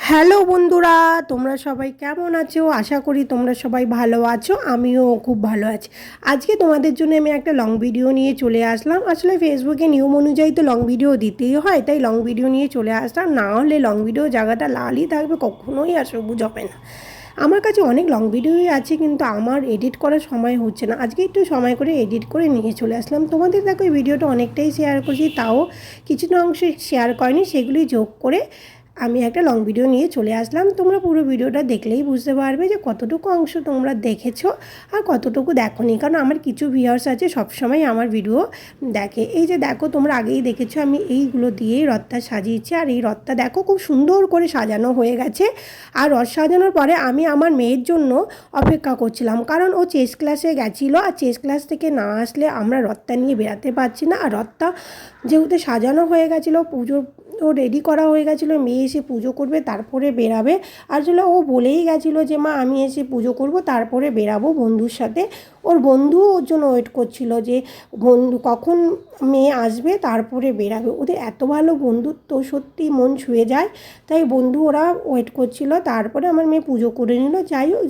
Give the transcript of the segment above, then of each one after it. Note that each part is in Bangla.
হ্যালো বন্ধুরা, তোমরা সবাই কেমন আছো? আশা করি তোমরা সবাই ভালো আছো। আমিও খুব ভালো আছি। আজকে তোমাদের জন্য আমি একটা লং ভিডিও নিয়ে চলে আসলাম। আসলে ফেসবুকে নিয়ম অনুযায়ী তো লং ভিডিও দিতেই হয়, তাই লং ভিডিও নিয়ে চলে আসলাম। না হলে লং ভিডিও জায়গাটা লালই থাকবে, কখনোই আর সবুজ হবে না। আমার কাছে অনেক লং ভিডিওই আছে, কিন্তু আমার এডিট করার সময় হচ্ছে না। আজকে একটু সময় করে এডিট করে নিয়ে চলে আসলাম। তোমাদের দেখো এই ভিডিওটা অনেকটাই শেয়ার করছি, তাও কিছুটা অংশ শেয়ার করেনি, সেগুলি যোগ করে আমি একটা লং ভিডিও নিয়ে চলে আসলাম। তোমরা পুরো ভিডিওটা দেখলেই বুঝতে পারবে যে কতটুকু অংশ তোমরা দেখেছো আর কতটুকু দেখোনি, কারণ আমার কিছু ভিউয়ার্স আছে সবসময় আমার ভিডিও দেখে। এই যে দেখো, তোমরা আগেই দেখেছো আমি এইগুলো দিয়েই রথটা সাজিয়েছি, আর এই রথটা দেখো খুব সুন্দর করে সাজানো হয়ে গেছে। আর রথ সাজানোর পরে আমি আমার মেয়ের জন্য অপেক্ষা করছিলাম, কারণ ও চেস ক্লাসে গেছিলো, আর চেস ক্লাস থেকে না আসলে আমরা রথটা নিয়ে বেরাতে পারছি না। আর রথটা যেহেতু সাজানো হয়ে গেছিলো, পুজোর ও রেডি করা হয়ে গেছিলো, মেয়ে এসে পুজো করবে তারপরে বেরাবে। আসলে ও বলেই গেছিলো যে মা আমি এসে পুজো করব তারপরে বেরাবো বন্ধুর সাথে। ওর বন্ধু ওর জন্য ওয়েট করছিল যে বন্ধু কখন মেয়ে আসবে তারপরে বেরাবে। ওদের এত ভালো বন্ধুত্ব, সত্যি মন ছুঁয়ে যায়। তাই বন্ধু ওরা ওয়েট করছিল, তারপরে আমার মেয়ে পুজো করে নিল।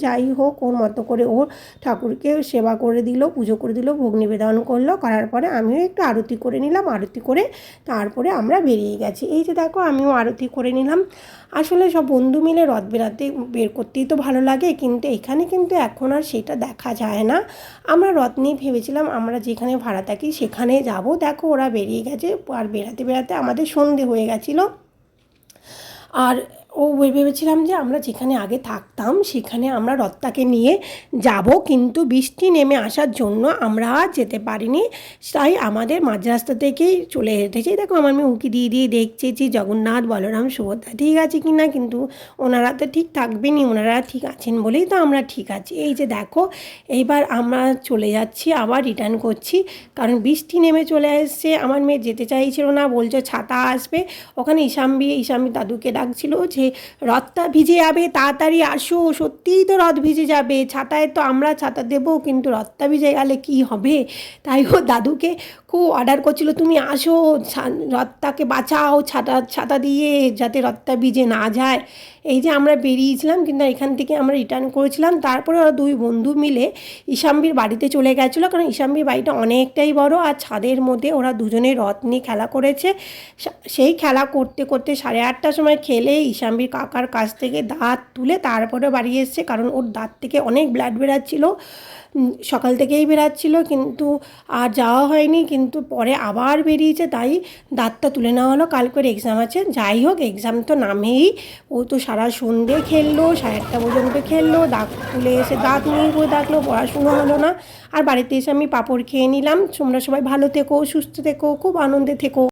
যাই হোক ওর মতো করে ওর ঠাকুরকে সেবা করে দিল, পুজো করে দিল, ভোগ নিবেদন করলো। করার পরে আমিও একটু আরতি করে নিলাম। আরতি করে তারপরে আমরা বেরিয়ে গেছি। এই যে দেখো আমিও আরতি করে নিলাম। আসলে সব বন্ধু মিলে রথ বের করতেই তো ভালো লাগে, কিন্তু এখানে কিন্তু এখন আর সেটা দেখা যায় না। আমরা রথ নিয়ে ভেবেছিলাম আমরা যেখানে ভাড়া থাকি সেখানে যাব। দেখো ওরা বেরিয়ে গেছে, আর বেরাতে বেরাতে আমাদের সন্ধে হয়ে গেছিলো। আর ভেবেছিলাম যে আমরা যেখানে আগে থাকতাম সেখানে আমরা রথটাকে নিয়ে যাব, কিন্তু বৃষ্টি নেমে আসার জন্য আমরা আর যেতে পারিনি। তাই আমাদের মাঝ রাস্তা থেকেই চলে এসেছি। দেখো আমার মেয়ে উঁকি দিয়ে দিয়ে দেখছে যে জগন্নাথ, বলরাম, সুভদ্রা ঠিক আছে কি না, কিন্তু ওনারা তো ঠিক থাকবেনই, ওনারা ঠিক আছেন বলেই তো আমরা ঠিক আছি। এই যে দেখো এইবার আমরা চলে যাচ্ছি, আবার রিটার্ন করছি, কারণ বৃষ্টি নেমে চলে এসছে। আমার মেয়ে যেতে চাইছিল না, বলছে ছাতা আসবে। ওখানে ইসাম্বি দাদুকে ডাকছিল যে রথটা ভিজে যাবে, তাড়াতাড়ি আসো। সত্যিই তো রথ ভিজে যাবে, ছাতায় তো আমরা ছাতা দেবো, কিন্তু রথটা ভিজে গেলে কি হবে। তাই ও দাদুকে খুব অর্ডার করছিল তুমি আসো, রথটাকে বাঁচাও ছাতা দিয়ে, যাতে রথটা ভিজে না যায়। এই যে আমরা বেরিয়েছিলাম, কিন্তু এখান থেকে আমরা রিটার্ন করেছিলাম। তারপরে ওরা দুই বন্ধু মিলে ইসাম্বির বাড়িতে চলে গেছিলো, কারণ ইসাম্বির বাড়িটা অনেকটাই বড়, আর ছাদের মধ্যে ওরা দুজনে রথ নিয়ে খেলা করেছে। সেই খেলা করতে করতে 8:30টার সময় খেলে ইসাম্বির কাকার কাছ থেকে দাঁত তুলে তারপরে বাড়ি এসছে, কারণ ওর দাঁত থেকে অনেক ব্লাড বেরাচ্ছিলো, সকাল থেকেই বেরাচ্ছিলো, কিন্তু আর যাওয়া হয়নি। কিন্তু পরে আবার বেরিয়েছে, তাই দাঁতটা তুলে নেওয়া হলো। কালকের এক্সাম আছে। যাই হোক, এক্সাম তো নামেই ও তো সারা সন্ধে খেললো, 8:30 পর্যন্ত খেললো, দাঁত তুলে এসে দাঁত নিয়ে বই ডাকলো, পড়াশুনো হলো না। আর বাড়িতে এসে আমি পাঁপড় খেয়ে নিলাম। তোমরা সবাই ভালো থেকো, সুস্থ থেকো, খুব আনন্দে থেকো।